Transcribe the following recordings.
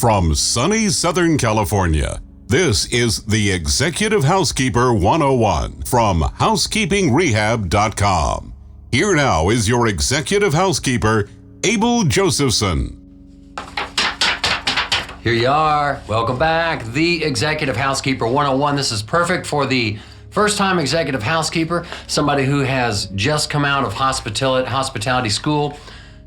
From sunny Southern California, this is the Executive Housekeeper 101 from HousekeepingRehab.com. Here now is your Executive Housekeeper, Abel Josephson. Here you are. Welcome back. The Executive Housekeeper 101. This is perfect for the first-time executive housekeeper, somebody who has just come out of hospitality school,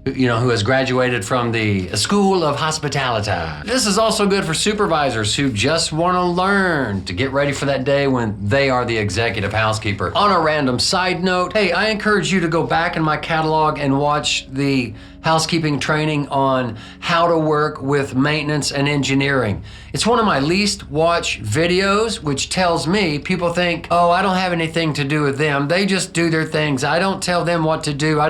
who has graduated from the School of Hospitality. This is also good for supervisors who just want to learn to get ready for that day when they are the executive housekeeper. On a random side note, hey, I encourage you to go back in my catalog and watch the housekeeping training on how to work with maintenance and engineering. It's one of my least watched videos, which tells me people think, oh, I don't have anything to do with them. They just do their things. I don't tell them what to do.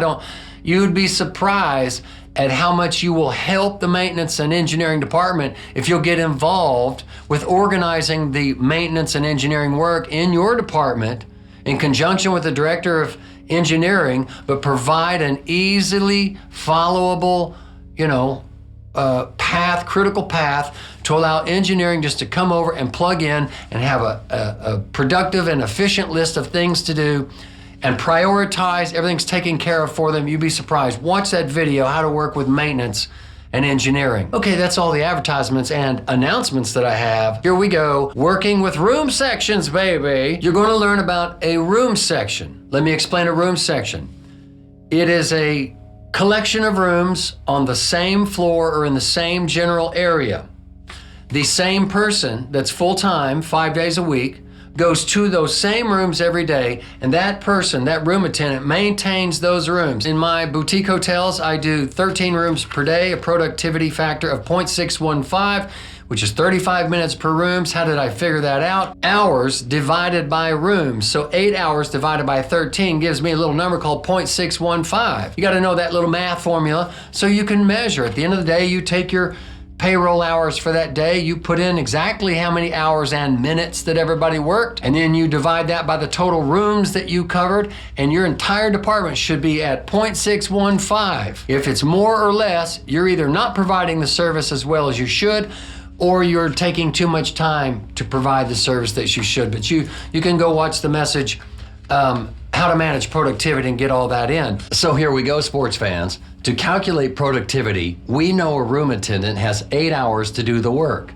You'd be surprised at how much you will help the maintenance and engineering department if you'll get involved with organizing the maintenance and engineering work in your department in conjunction with the director of engineering, but provide an easily followable, critical path to allow engineering just to come over and plug in and have a productive and efficient list of things to do and prioritize. Everything's taken care of for them. You'd be surprised. Watch that video, how to work with maintenance and engineering. Okay, that's all the advertisements and announcements that I have. Here we go. Working with room sections, baby. You're going to learn about a room section. Let me explain a room section. It is a collection of rooms on the same floor or in the same general area. The same person that's full-time, 5 days a week, goes to those same rooms every day, and that person, that room attendant, maintains those rooms. In my boutique hotels, I do 13 rooms per day, a productivity factor of 0.615, which is 35 minutes per rooms. How did I figure that out? Hours divided by rooms. So 8 hours divided by 13 gives me a little number called 0.615. You got to know that little math formula so you can measure. At the end of the day, you take your payroll hours for that day, you put in exactly how many hours and minutes that everybody worked, and then you divide that by the total rooms that you covered, and your entire department should be at 0.615. If it's more or less, you're either not providing the service as well as you should, or you're taking too much time to provide the service that you should. But you can go watch the message, how to manage productivity, and get all that in. So here we go, sports fans. To calculate productivity, we know a room attendant has 8 hours to do the work.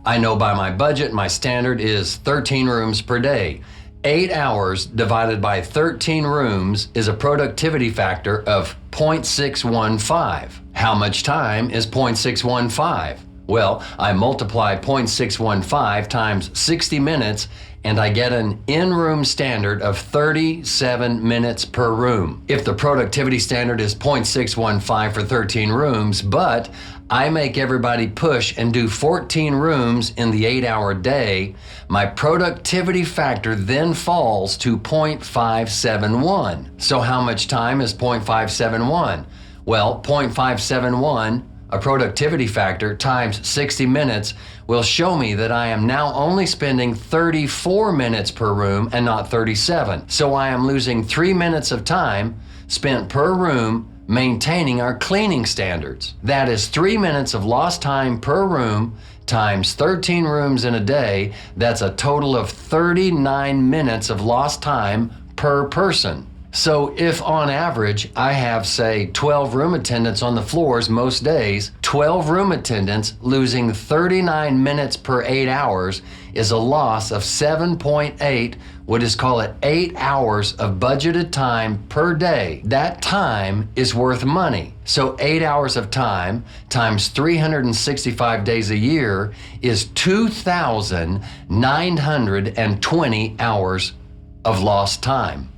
I know by my budget, my standard is 13 rooms per day. 8 hours divided by 13 rooms is a productivity factor of 0.615. How much time is 0.615? Well, I multiply 0.615 times 60 minutes, and I get an in-room standard of 37 minutes per room. If the productivity standard is 0.615 for 13 rooms, but I make everybody push and do 14 rooms in the 8-hour day, my productivity factor then falls to 0.571. So how much time is 0.571? Well, 0.571, a productivity factor times 60 minutes, will show me that I am now only spending 34 minutes per room and not 37. So I am losing 3 minutes of time spent per room maintaining our cleaning standards. That is 3 minutes of lost time per room times 13 rooms in a day. That's a total of 39 minutes of lost time per person. So if on average I have, say, 12 room attendants on the floors most days, 12 room attendants losing 39 minutes per 8 hours is a loss of 7.8, what is called 8 hours of budgeted time per day. That time is worth money. So 8 hours of time times 365 days a year is 2,920 hours of lost time,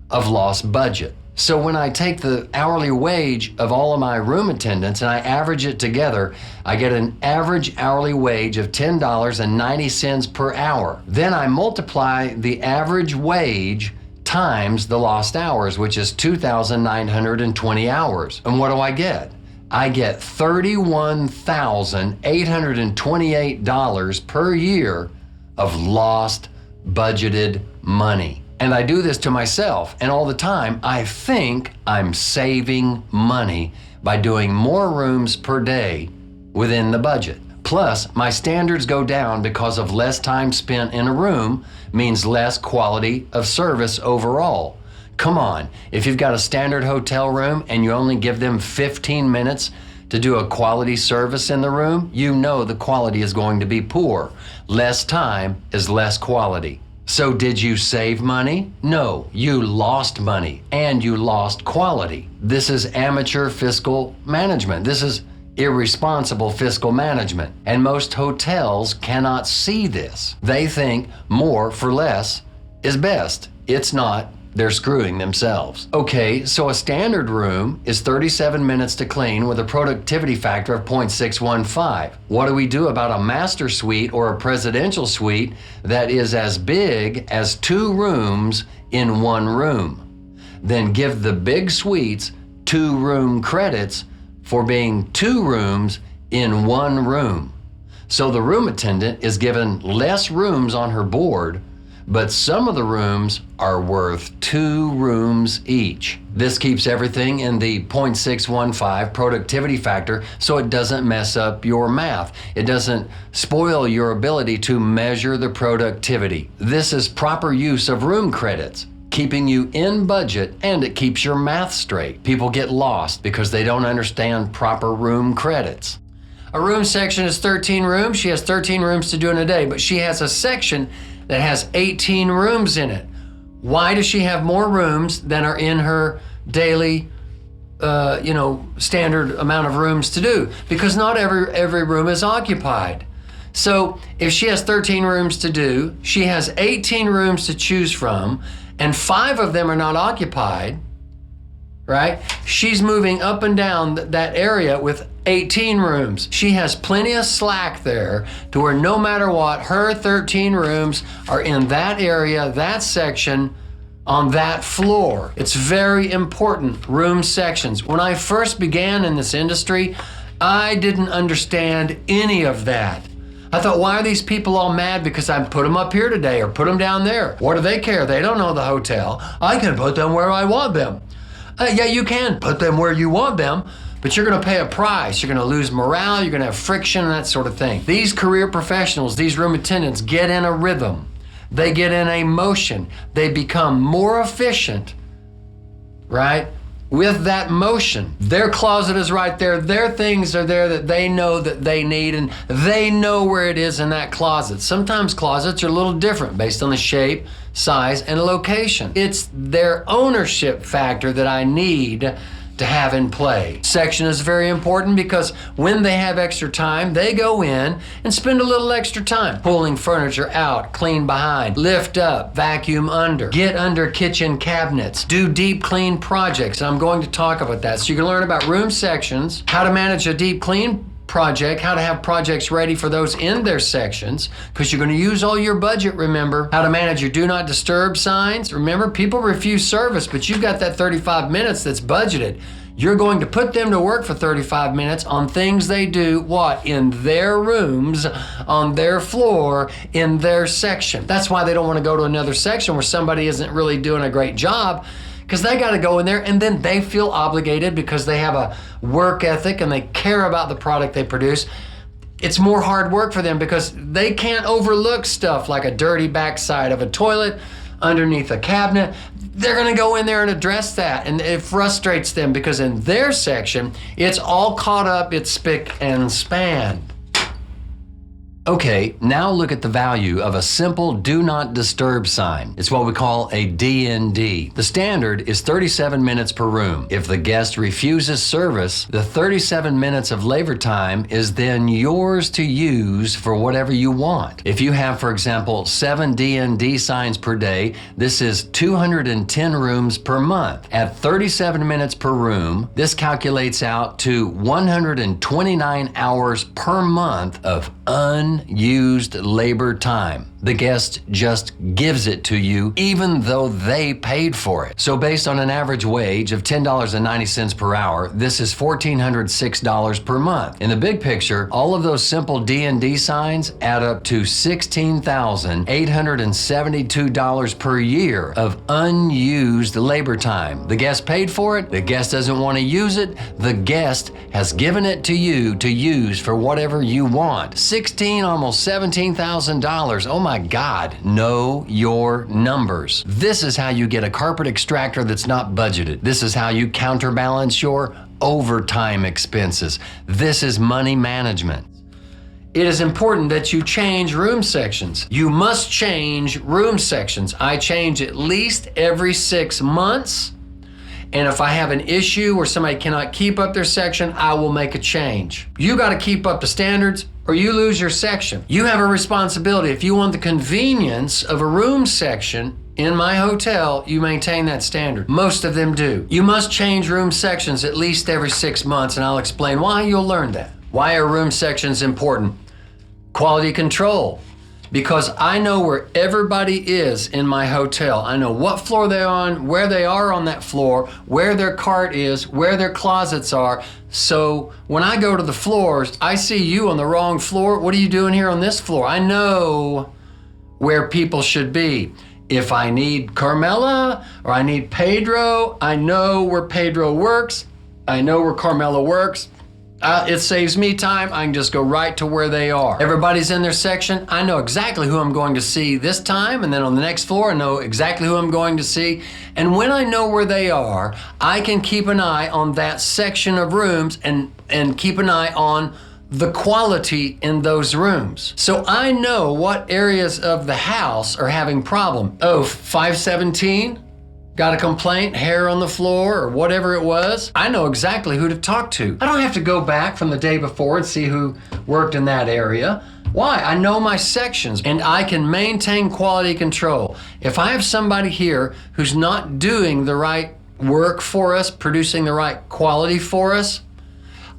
of lost budget. So when I take the hourly wage of all of my room attendants and I average it together, I get an average hourly wage of $10.90 per hour. Then I multiply the average wage times the lost hours, which is 2,920 hours. And what do I get? I get $31,828 per year of lost budgeted money. And I do this to myself, and all the time I think I'm saving money by doing more rooms per day within the budget. Plus, my standards go down because of less time spent in a room means less quality of service overall. Come on, if you've got a standard hotel room and you only give them 15 minutes to do a quality service in the room, you know the quality is going to be poor. Less time is less quality. So did you save money? No, you lost money and you lost quality. This is amateur fiscal management. This is irresponsible fiscal management. And most hotels cannot see this. They think more for less is best. It's not. They're screwing themselves. Okay, so a standard room is 37 minutes to clean with a productivity factor of 0.615. What do we do about a master suite or a presidential suite that is as big as 2 rooms in 1 room? Then give the big suites 2 room credits for being 2 rooms in 1 room. So the room attendant is given less rooms on her board, but some of the rooms are worth 2 rooms each. This keeps everything in the 0.615 productivity factor so it doesn't mess up your math. It doesn't spoil your ability to measure the productivity. This is proper use of room credits, keeping you in budget, and it keeps your math straight. People get lost because they don't understand proper room credits. A room section is 13 rooms. She has 13 rooms to do in a day, but she has a section that has 18 rooms in it. Why does she have more rooms than are in her daily, standard amount of rooms to do? Because not every room is occupied. So if she has 13 rooms to do, she has 18 rooms to choose from, and 5 of them are not occupied, right? She's moving up and down that area with 18 rooms. She has plenty of slack there to where no matter what, her 13 rooms are in that area, that section, on that floor. It's very important, room sections. When I first began in this industry, I didn't understand any of that. I thought, why are these people all mad because I put them up here today or put them down there? What do they care? They don't know the hotel. I can put them where I want them. Yeah, you can put them where you want them, but you're going to pay a price. You're going to lose morale. You're going to have friction and that sort of thing. These career professionals, these room attendants get in a rhythm. They get in a motion. They become more efficient, right? With that motion. Their closet is right there. Their things are there that they know that they need, and they know where it is in that closet. Sometimes closets are a little different based on the shape, size, and location. It's their ownership factor that I need to have in play. Section is very important because when they have extra time, they go in and spend a little extra time pulling furniture out, clean behind, lift up, vacuum under, get under kitchen cabinets, do deep clean projects. And I'm going to talk about that. So you can learn about room sections, how to manage a deep clean project, how to have projects ready for those in their sections, because you're going to use all your budget, remember. How to manage your do not disturb signs. Remember, people refuse service, but you've got that 35 minutes that's budgeted. You're going to put them to work for 35 minutes on things they do, what? In their rooms, on their floor, in their section. That's why they don't want to go to another section where somebody isn't really doing a great job, because they got to go in there and then they feel obligated because they have a work ethic and they care about the product they produce. It's more hard work for them because they can't overlook stuff like a dirty backside of a toilet underneath a cabinet. They're going to go in there and address that, and it frustrates them because in their section, it's all caught up, it's spick and span. Okay, now look at the value of a simple do not disturb sign. It's what we call a DND. The standard is 37 minutes per room. If the guest refuses service, the 37 minutes of labor time is then yours to use for whatever you want. If you have, for example, 7 DND signs per day, this is 210 rooms per month. At 37 minutes per room, this calculates out to 129 hours per month of unused labor time. The guest just gives it to you even though they paid for it. So based on an average wage of $10.90 per hour, this is $1,406 per month. In the big picture, all of those simple D&D signs add up to $16,872 per year of unused labor time. The guest paid for it, the guest doesn't want to use it, the guest has given it to you to use for whatever you want. Almost $17,000. Oh my God, know your numbers. This is how you get a carpet extractor that's not budgeted. This is how you counterbalance your overtime expenses. This is money management. It is important that you change room sections. You must change room sections. I change at least every 6 months. And if I have an issue where somebody cannot keep up their section, I will make a change. You got to keep up the standards or you lose your section. You have a responsibility. If you want the convenience of a room section in my hotel, you maintain that standard. Most of them do. You must change room sections at least every 6 months, and I'll explain why. You'll learn that. Why are room sections important? Quality control. Because I know where everybody is in my hotel. I know what floor they're on, where they are on that floor, where their cart is, where their closets are. So when I go to the floors, I see you on the wrong floor. What are you doing here on this floor? I know where people should be. If I need Carmela or I need Pedro, I know where Pedro works. I know where Carmela works. It saves me time. I can just go right to where they are. Everybody's in their section. I know exactly who I'm going to see this time, and then on the next floor, I know exactly who I'm going to see. And when I know where they are, I can keep an eye on that section of rooms and keep an eye on the quality in those rooms. So I know what areas of the house are having problem. Oh, 517? Got a complaint, hair on the floor, or whatever it was? I know exactly who to talk to. I don't have to go back from the day before and see who worked in that area. Why? I know my sections and I can maintain quality control. If I have somebody here who's not doing the right work for us, producing the right quality for us,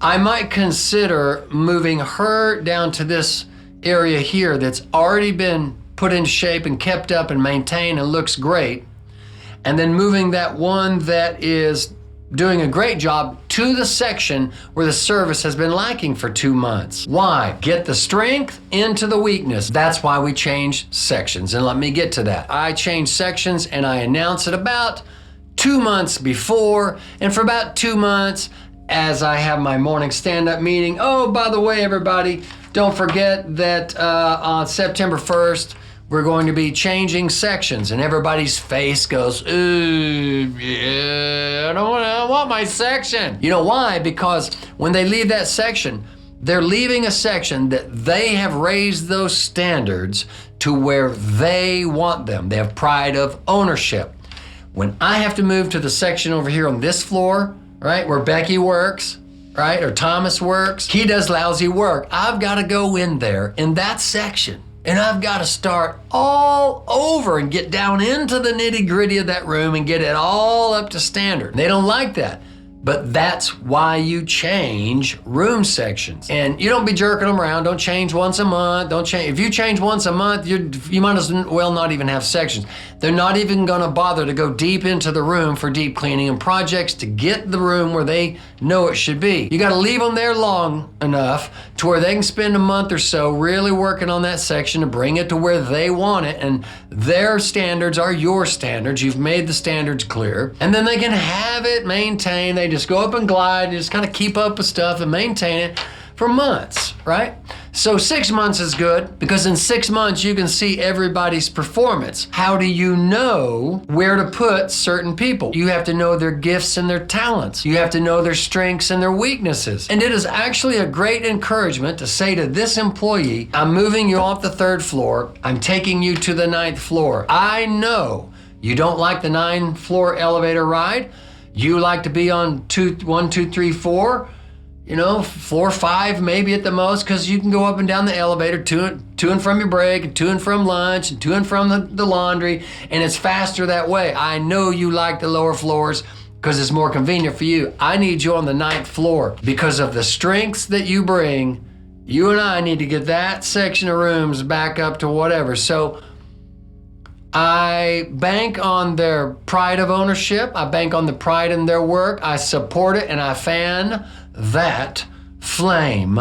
I might consider moving her down to this area here that's already been put in shape and kept up and maintained and looks great, and then moving that one that is doing a great job to the section where the service has been lacking for 2 months. Why? Get the strength into the weakness. That's why we change sections, and let me get to that. I change sections and I announce it about 2 months before, and for about 2 months, as I have my morning stand-up meeting, oh, by the way, everybody, don't forget that on September 1st, we're going to be changing sections, and everybody's face goes, ooh, yeah, I want my section. You know why? Because when they leave that section, they're leaving a section that they have raised those standards to where they want them. They have pride of ownership. When I have to move to the section over here on this floor, right, where Becky works, right, or Thomas works, he does lousy work. I've got to go in there in that section, and I've got to start all over and get down into the nitty-gritty of that room and get it all up to standard. They don't like that. But that's why you change room sections. And you don't be jerking them around. Don't change once a month. Don't change. If you change once a month, you might as well not even have sections. They're not even going to bother to go deep into the room for deep cleaning and projects to get the room where they know it should be. You got to leave them there long enough to where they can spend a month or so really working on that section to bring it to where they want it. And their standards are your standards. You've made the standards clear. And then they can have it maintained. They just go up and glide, just kind of keep up with stuff and maintain it for months, right? So 6 months is good because in 6 months you can see everybody's performance. How do you know where to put certain people? You have to know their gifts and their talents. You have to know their strengths and their weaknesses. And it is actually a great encouragement to say to this employee, I'm moving you off the 3rd floor. I'm taking you to the 9th floor. I know you don't like the 9th floor elevator ride. You like to be on 1, 2, 3, 4, floor 5 maybe at the most, because you can go up and down the elevator to and from your break, and to and from lunch, and to and from the laundry, and it's faster that way. I know you like the lower floors because it's more convenient for you. I need you on the 9th floor because of the strengths that you bring You and I need to get that section of rooms back up to whatever. So I bank on their pride of ownership. I bank on the pride in their work. I support it, and I fan that flame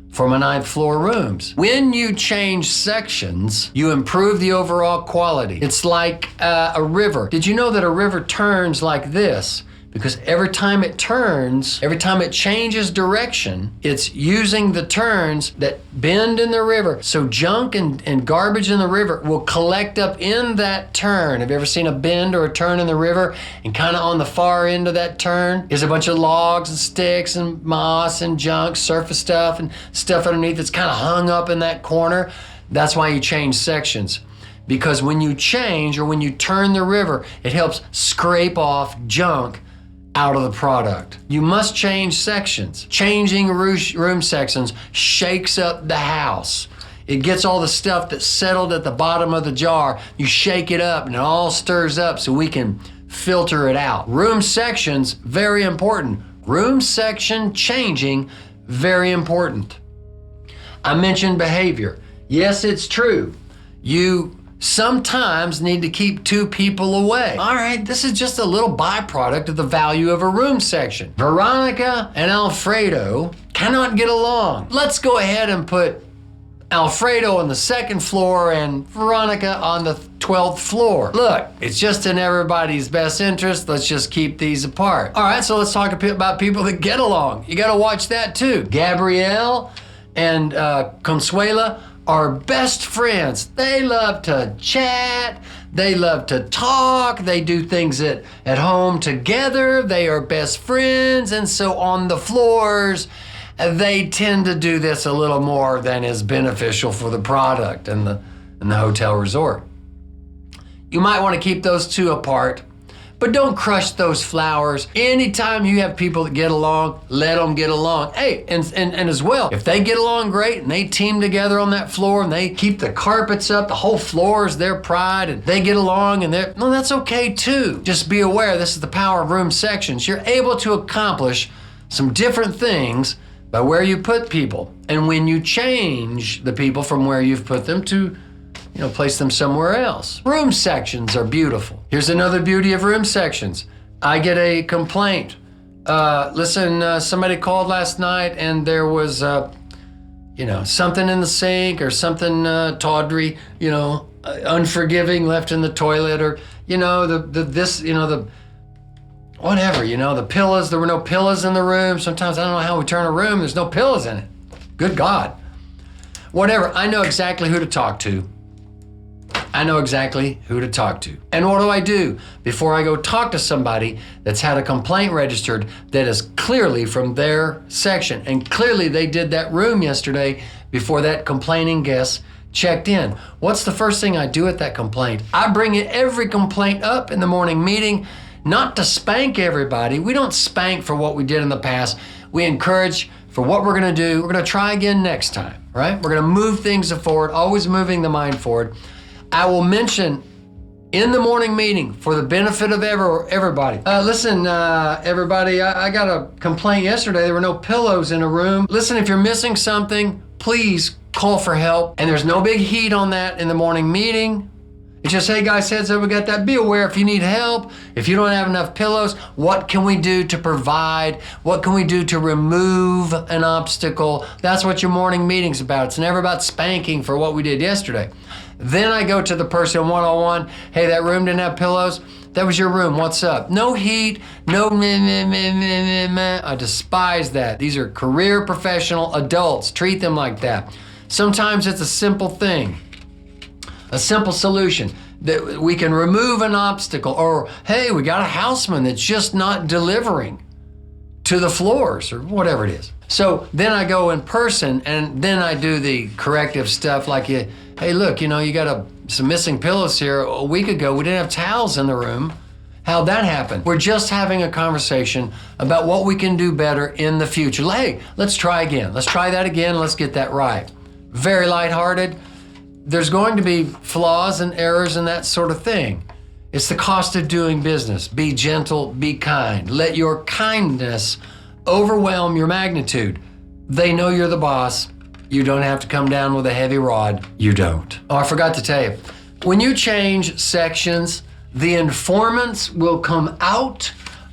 for my 9th floor rooms. When you change sections, you improve the overall quality. It's like a river. Did you know that a river turns like this? Because every time it turns, every time it changes direction, it's using the turns that bend in the river. So junk and garbage in the river will collect up in that turn. Have you ever seen a bend or a turn in the river? And kind of on the far end of that turn is a bunch of logs and sticks and moss and junk, surface stuff and stuff underneath that's kind of hung up in that corner. That's why you change sections. Because when you change or when you turn the river, it helps scrape off junk out of the product. You must change sections. Changing room sections shakes up the house. It gets all the stuff that's settled at the bottom of the jar. You shake it up and it all stirs up so we can filter it out. Room sections, very important. Room section changing, very important. I mentioned behavior. Yes, it's true. You sometimes need to keep 2 people away. All right, this is just a little byproduct of the value of a room section. Veronica and Alfredo cannot get along. Let's go ahead and put Alfredo on the 2nd floor and Veronica on the 12th floor. Look, it's just in everybody's best interest. Let's just keep these apart. All right, so let's talk a bit about people that get along. You gotta watch that too. Gabrielle and Consuela are best friends. They love to chat. They love to talk. They do things at home together. They are best friends. And so on the floors, they tend to do this a little more than is beneficial for the product and the hotel resort. You might want to keep those 2 apart, but don't crush those flowers. Anytime you have people that get along, let them get along. Hey, and as well, if they get along great and they team together on that floor and they keep the carpets up, the whole floor is their pride, and they get along and that's okay too. Just be aware, this is the power of room sections. You're able to accomplish some different things by where you put people. And when you change the people from where you've put them to place them somewhere else. Room sections are beautiful. Here's another beauty of room sections. I get a complaint. Somebody called last night and there was, something in the sink or something tawdry, unforgiving left in the toilet, or, the pillows. There were no pillows in the room. Sometimes I don't know how we turn a room. There's no pillows in it. Good God. Whatever. I know exactly who to talk to. And what do I do before I go talk to somebody that's had a complaint registered that is clearly from their section? And clearly they did that room yesterday before that complaining guest checked in. What's the first thing I do with that complaint? I bring every complaint up in the morning meeting, not to spank everybody. We don't spank for what we did in the past. We encourage for what we're gonna do. We're gonna try again next time, right? We're gonna move things forward, always moving the mind forward. I will mention in the morning meeting for the benefit of everybody. Everybody, I got a complaint yesterday. There were no pillows in a room. Listen, if you're missing something, please call for help. And there's no big heat on that in the morning meeting. It's just, hey guys, heads up, we got that. Be aware if you need help, if you don't have enough pillows, what can we do to provide? What can we do to remove an obstacle? That's what your morning meeting's about. It's never about spanking for what we did yesterday. Then I go to the person one-on-one. Hey, that room didn't have pillows. That was your room. What's up? No heat, no meh, meh, meh, meh, meh, meh. I despise that. These are career professional adults. Treat them like that. Sometimes it's a simple thing, a simple solution that we can remove an obstacle. Or, hey, we got a houseman that's just not delivering to the floors or whatever it is. So then I go in person and then I do the corrective stuff like, hey, look, you got some missing pillows here. A week ago, we didn't have towels in the room. How'd that happen? We're just having a conversation about what we can do better in the future. Hey, let's try again. Let's try that again. Let's get that right. Very lighthearted. There's going to be flaws and errors and that sort of thing. It's the cost of doing business. Be gentle, be kind. Let your kindness overwhelm your magnitude. They know you're the boss. You don't have to come down with a heavy rod. You don't. Oh, I forgot to tell you. When you change sections, the informants will come out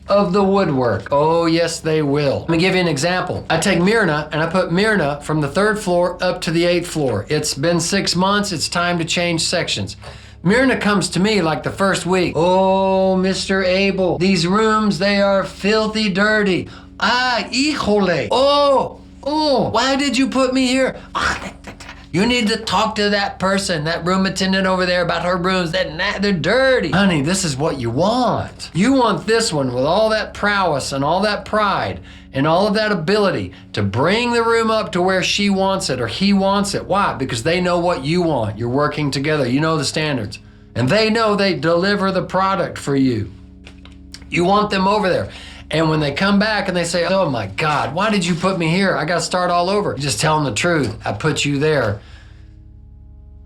of the woodwork. Oh, yes, they will. Let me give you an example. I take Myrna and I put Myrna from the 3rd floor up to the 8th floor. It's been 6 months. It's time to change sections. Myrna comes to me like the first week. Oh, Mr. Abel, these rooms, they are filthy dirty. Ah, híjole. Oh, why did you put me here? You need to talk to that person, that room attendant over there about her rooms. They're dirty. Honey, this is what you want. You want this one with all that prowess and all that pride and all of that ability to bring the room up to where she wants it or he wants it. Why? Because they know what you want. You're working together. You know the standards. And they know they deliver the product for you. You want them over there. And when they come back and they say, oh my God, why did you put me here? I got to start all over. Just tell them the truth. I put you there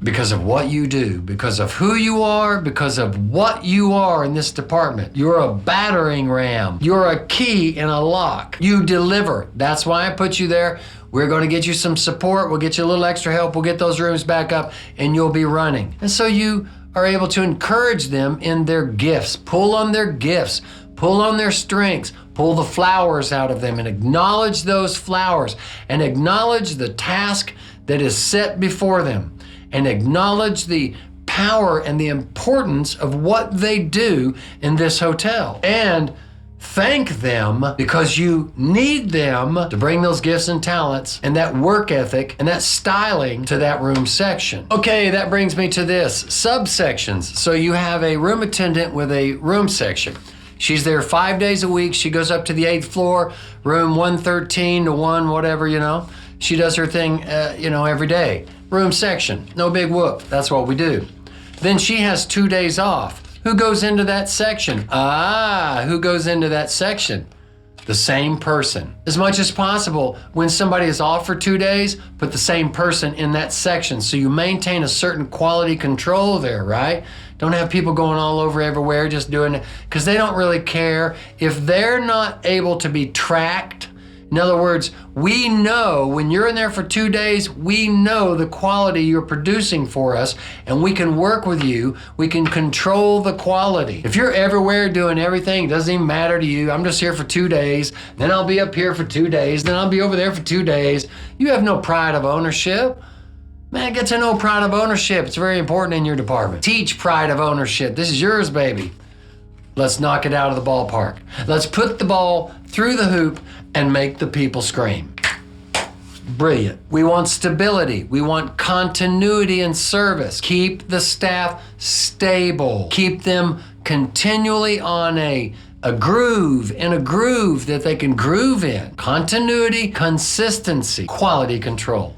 because of what you do, because of who you are, because of what you are in this department. You're a battering ram. You're a key in a lock. You deliver. That's why I put you there. We're going to get you some support. We'll get you a little extra help. We'll get those rooms back up and you'll be running. And so you are able to encourage them in their gifts. Pull on their gifts. Pull on their strengths, pull the flowers out of them and acknowledge those flowers and acknowledge the task that is set before them and acknowledge the power and the importance of what they do in this hotel. And thank them because you need them to bring those gifts and talents and that work ethic and that styling to that room section. Okay, that brings me to this, subsections. So you have a room attendant with a room section. She's there 5 days a week. She goes up to the 8th floor, room 113 to 1, whatever, you know. She does her thing, every day. Room section, no big whoop. That's what we do. Then she has 2 days off. Who goes into that section? Who goes into that section? The same person. As much as possible, when somebody is off for 2 days, put the same person in that section. So you maintain a certain quality control there, right? Don't have people going all over everywhere just doing it, because they don't really care. If they're not able to be tracked, in other words, we know when you're in there for 2 days, we know the quality you're producing for us, and we can work with you. We can control the quality. If you're everywhere doing everything, it doesn't even matter to you. I'm just here for 2 days, then I'll be up here for 2 days, then I'll be over there for 2 days. You have no pride of ownership. Man, get to know pride of ownership. It's very important in your department. Teach pride of ownership. This is yours, baby. Let's knock it out of the ballpark. Let's put the ball through the hoop and make the people scream. Brilliant. We want stability. We want continuity in service. Keep the staff stable. Keep them continually on a groove that they can groove in. Continuity, consistency, quality control.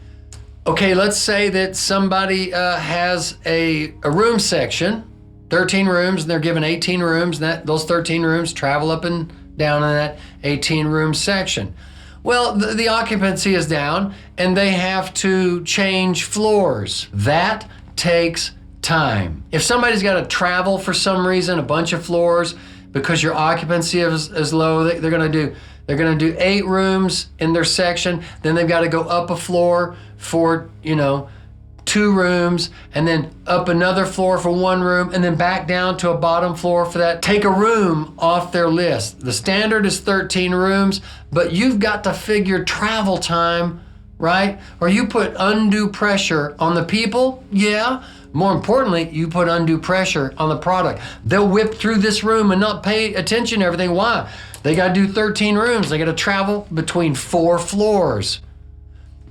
Okay, let's say that somebody has a room section, 13 rooms, and they're given 18 rooms, and those 13 rooms travel up and down in that 18 room section. Well, the occupancy is down and they have to change floors. That takes time. If somebody's got to travel for some reason, a bunch of floors, because your occupancy is low, they're going to do 8 rooms in their section. Then they've got to go up a floor for, 2 rooms, and then up another floor for 1 room, and then back down to a bottom floor for that. Take a room off their list. The standard is 13 rooms, but you've got to figure travel time, right? Or you put undue pressure on the people, yeah. More importantly, you put undue pressure on the product. They'll whip through this room and not pay attention to everything. Why? They got to do 13 rooms. They got to travel between 4 floors.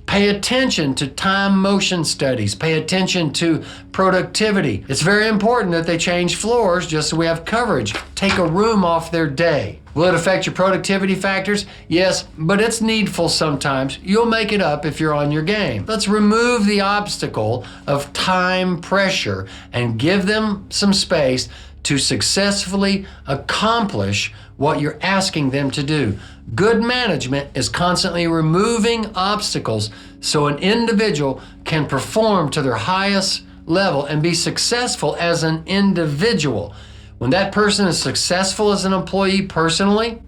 Pay attention to time motion studies. Pay attention to productivity. It's very important that they change floors just so we have coverage. Take a room off their day. Will it affect your productivity factors? Yes, but it's needful sometimes. You'll make it up if you're on your game. Let's remove the obstacle of time pressure and give them some space to successfully accomplish what you're asking them to do. Good management is constantly removing obstacles so an individual can perform to their highest level and be successful as an individual. When that person is successful as an employee personally,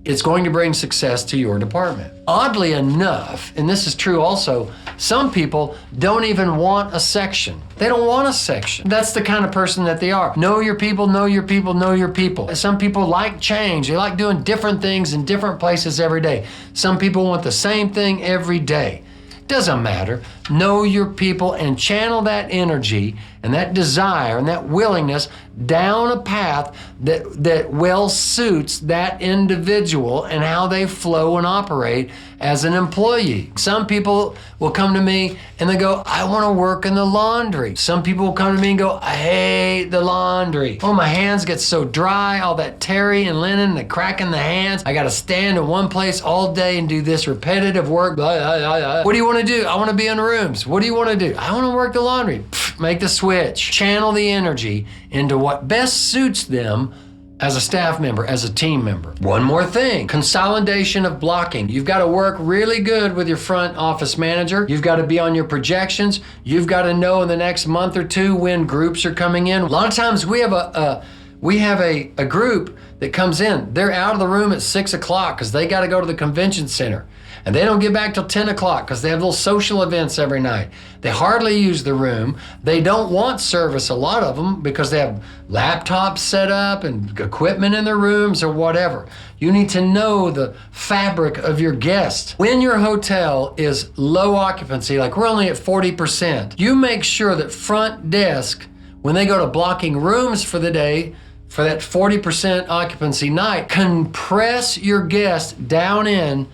it's going to bring success to your department. Oddly enough, and this is true also, some people don't even want a section. They don't want a section. That's the kind of person that they are. Know your people, know your people, know your people. Some people like change. They like doing different things in different places every day. Some people want the same thing every day. Doesn't matter. Know your people and channel that energy and that desire and that willingness down a path that well suits that individual and how they flow and operate as an employee. Some people will come to me and they go, I want to work in the laundry. Some people will come to me and go, I hate the laundry. Oh, my hands get so dry, all that terry and linen, the crack in the hands. I got to stand in one place all day and do this repetitive work. Blah, blah, blah, blah. What do you want to do? I want to be in rooms. What do you want to do? I want to work the laundry. Pfft, make the switch. Channel the energy into what best suits them as a staff member, as a team member. One more thing, consolidation of blocking. You've got to work really good with your front office manager. You've got to be on your projections. You've got to know in the next month or two when groups are coming in. A lot of times we have a group that comes in. They're out of the room at 6 o'clock because they got to go to the convention center. And they don't get back till 10 o'clock because they have little social events every night. They hardly use the room. They don't want service, a lot of them, because they have laptops set up and equipment in their rooms or whatever. You need to know the fabric of your guest. When your hotel is low occupancy, like we're only at 40%, you make sure that front desk, when they go to blocking rooms for the day, for that 40% occupancy night, compress your guest down in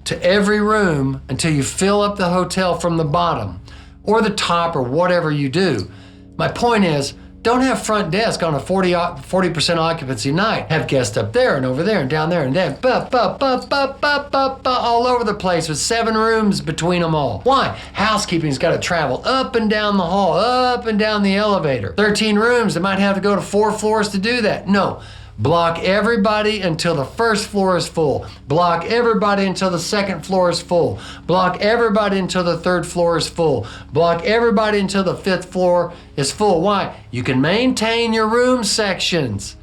to every room until you fill up the hotel from the bottom or the top or whatever you do. My point is, don't have front desk on a 40% occupancy night. Have guests up there and over there and down there and then all over the place with 7 rooms between them all. Why? Housekeeping's got to travel up and down the hall, up and down the elevator. 13 rooms, they might have to go to 4 floors to do that. No. Block everybody until the first floor is full. Block everybody until the second floor is full. Block everybody until the third floor is full. Block everybody until the 5th floor is full. Why? You can maintain your room sections.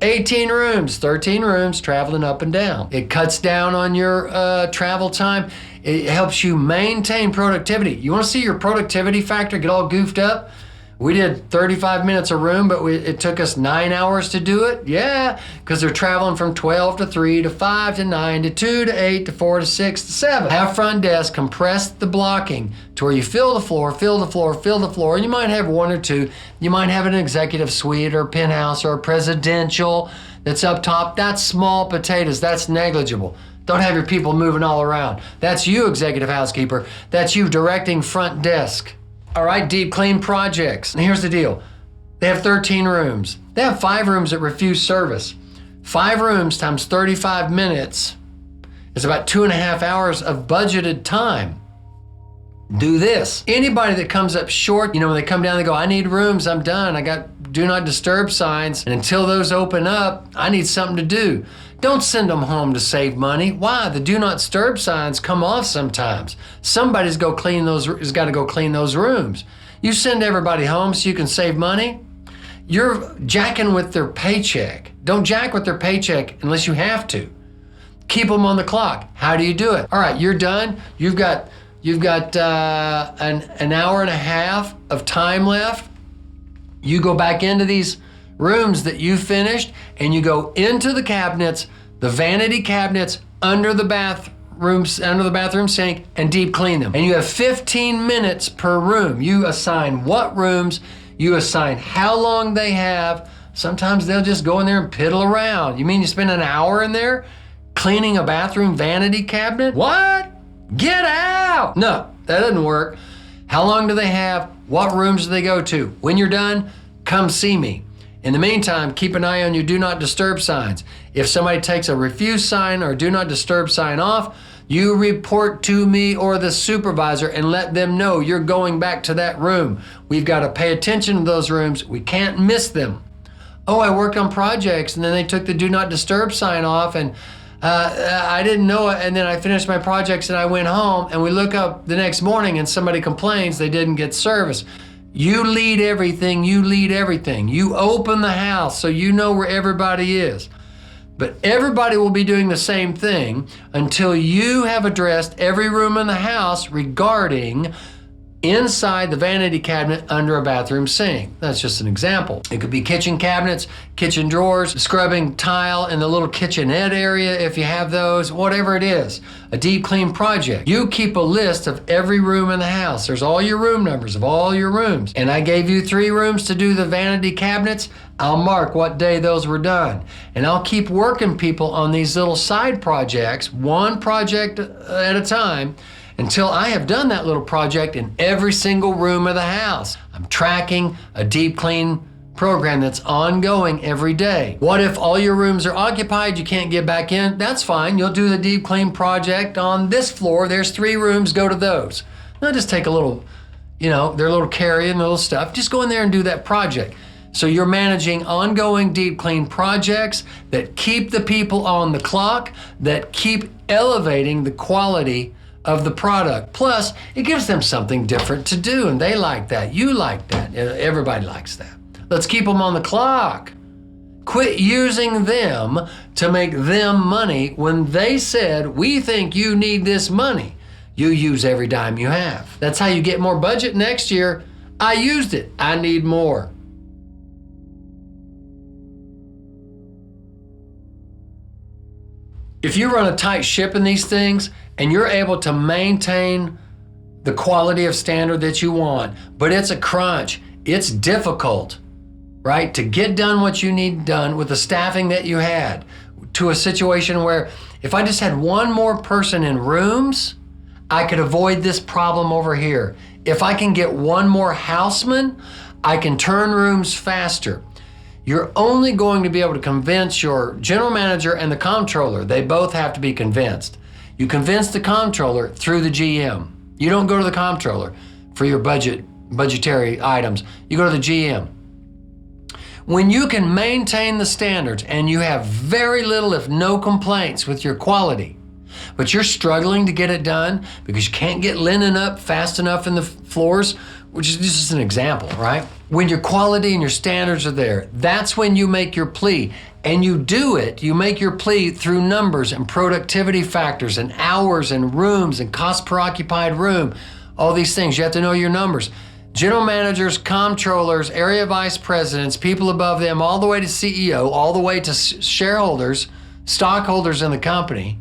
18 rooms, 13 rooms, traveling up and down. It cuts down on your travel time. It helps you maintain productivity. You want to see your productivity factor get all goofed up? We did 35 minutes a room, but it took us 9 hours to do it. Yeah, because they're traveling from 12 to 3 to 5 to 9 to 2 to 8 to 4 to 6 to 7. Have front desk compress the blocking to where you fill the floor, fill the floor, fill the floor, and you might have 1 or 2. You might have an executive suite or a penthouse or a presidential that's up top. That's small potatoes. That's negligible. Don't have your people moving all around. That's you, executive housekeeper. That's you directing front desk. All right, deep clean projects. And here's the deal. They have 13 rooms. They have 5 rooms that refuse service. 5 rooms times 35 minutes is about 2.5 hours of budgeted time. Do this. Anybody that comes up short, when they come down, they go, I need rooms, I'm done. I got do not disturb signs. And until those open up, I need something to do. Don't send them home to save money. Why? The do not disturb signs come off sometimes. Somebody's got to go clean those rooms. You send everybody home so you can save money. You're jacking with their paycheck. Don't jack with their paycheck unless you have to. Keep them on the clock. How do you do it? All right, you're done. You've got an hour and a half of time left. You go back into these rooms that you finished and you go into the cabinets, the vanity cabinets under the bathroom sink, and deep clean them. And you have 15 minutes per room. You assign what rooms, you assign how long they have. Sometimes they'll just go in there and piddle around. You mean you spend an hour in there cleaning a bathroom vanity cabinet? What? Get out! No, that doesn't work. How long do they have? What rooms do they go to? When you're done, come see me. In the meantime, keep an eye on your do not disturb signs. If somebody takes a refuse sign or do not disturb sign off, you report to me or the supervisor and let them know you're going back to that room. We've got to pay attention to those rooms. We can't miss them. Oh, I worked on projects and then they took the do not disturb sign off and I didn't know it, and then I finished my projects and I went home and we look up the next morning and somebody complains they didn't get service. You lead everything, you lead everything. You open the house so you know where everybody is. But everybody will be doing the same thing until you have addressed every room in the house regarding inside the vanity cabinet under a bathroom sink. That's just an example. It could be kitchen cabinets, kitchen drawers, scrubbing tile in the little kitchenette area if you have those, whatever it is. A deep clean project. You keep a list of every room in the house. There's all your room numbers of all your rooms. And I gave you 3 rooms to do the vanity cabinets. I'll mark what day those were done. And I'll keep working people on these little side projects, one project at a time, until I have done that little project in every single room of the house. I'm tracking a deep clean program that's ongoing every day. What if all your rooms are occupied, you can't get back in? That's fine. You'll do the deep clean project on this floor. There's 3 rooms, go to those. They'll just take a little, their little carry and little stuff. Just go in there and do that project. So you're managing ongoing deep clean projects that keep the people on the clock, that keep elevating the quality of the product. Plus, it gives them something different to do, and they like that. You like that. Everybody likes that. Let's keep them on the clock. Quit using them to make them money when they said, we think you need this money. You use every dime you have. That's how you get more budget next year. I used it. I need more. If you run a tight ship in these things and you're able to maintain the quality of standard that you want, but it's a crunch, it's difficult, right? To get done what you need done with the staffing that you had, to a situation where if I just had one more person in rooms, I could avoid this problem over here. If I can get one more houseman, I can turn rooms faster. You're only going to be able to convince your general manager and the comptroller. They both have to be convinced. You convince the comptroller through the GM. You don't go to the comptroller for your budgetary items. You go to the GM. When you can maintain the standards and you have very little, if no complaints with your quality, but you're struggling to get it done because you can't get linen up fast enough in the floors, which is just an example, right? When your quality and your standards are there, that's when you make your plea. And you do it, you make your plea through numbers and productivity factors and hours and rooms and cost per occupied room, all these things. You have to know your numbers. General managers, comptrollers, area vice presidents, people above them, all the way to CEO, all the way to shareholders, stockholders in the company,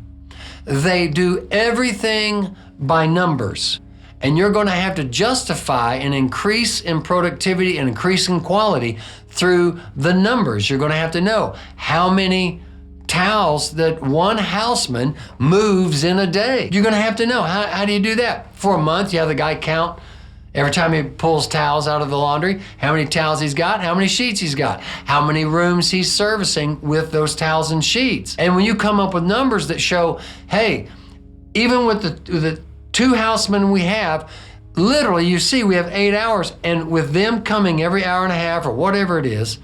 they do everything by numbers. And you're going to have to justify an increase in productivity and increase in quality through the numbers. You're going to have to know how many towels that one houseman moves in a day. You're going to have to know. How do you do that? For a month, you have the guy count every time he pulls towels out of the laundry, how many towels he's got, how many sheets he's got, how many rooms he's servicing with those towels and sheets. And when you come up with numbers that show, hey, even with the 2 housemen we have, literally you see we have 8 hours, and with them coming every hour and a half or whatever it is,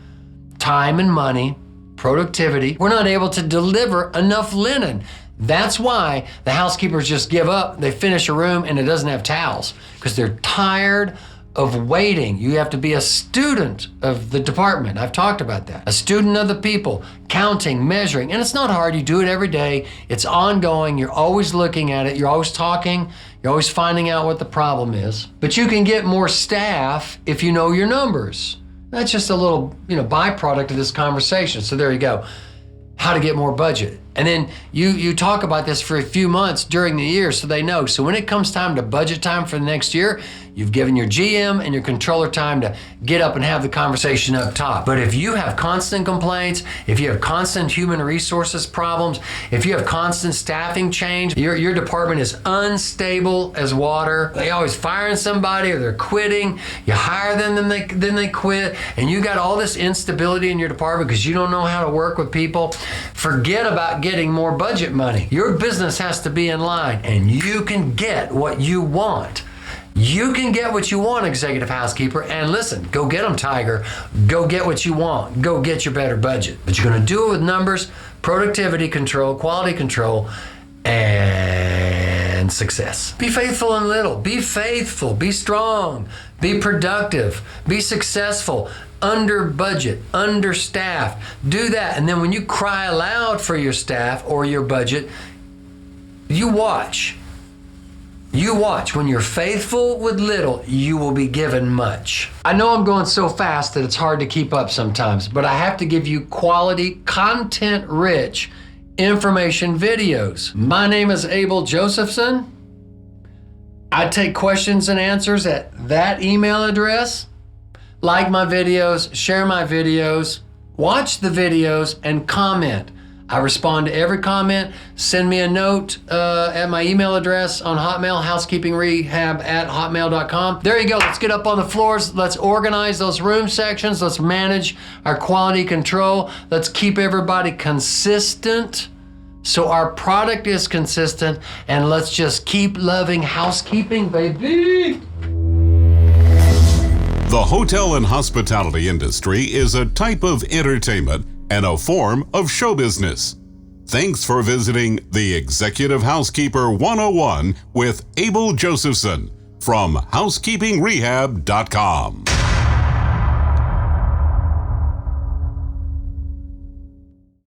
time and money, productivity, we're not able to deliver enough linen. That's why the housekeepers just give up. They finish a room and it doesn't have towels because they're tired of waiting. You have to be a student of the department. I've talked about that. A student of the people, counting, measuring, and it's not hard. You do it every day. It's ongoing. You're always looking at it. You're always talking. You're always finding out what the problem is. But you can get more staff if you know your numbers. That's just a little, byproduct of this conversation. So there you go. How to get more budget. And then you talk about this for a few months during the year so they know. So when it comes time to budget time for the next year, you've given your GM and your controller time to get up and have the conversation up top. But if you have constant complaints, if you have constant human resources problems, if you have constant staffing change, your department is unstable as water. They always firing somebody or they're quitting. You hire them, then they quit, and you got all this instability in your department because you don't know how to work with people. Forget about getting more budget money. Your business has to be in line, and you can get what you want. You can get what you want, Executive Housekeeper, and listen, go get them, Tiger. Go get what you want. Go get your better budget. But you're going to do it with numbers, productivity control, quality control, and success. Be faithful in little. Be faithful. Be strong. Be productive. Be successful. under budget, understaffed. Do that. And then when you cry aloud for your staff or your budget, you watch. You watch. When you're faithful with little, you will be given much. I know I'm going so fast that it's hard to keep up sometimes, but I have to give you quality, content-rich information videos. My name is Abel Josephson. I take questions and answers at that email address. Like my videos, share my videos, watch the videos, and comment. I respond to every comment. Send me a note at my email address on Hotmail, housekeepingrehab@hotmail.com. There you go. Let's get up on the floors. Let's organize those room sections. Let's manage our quality control. Let's keep everybody consistent so our product is consistent. And let's just keep loving housekeeping, baby. The hotel and hospitality industry is a type of entertainment and a form of show business. Thanks for visiting the Executive Housekeeper 101 with Abel Josephson from housekeepingrehab.com.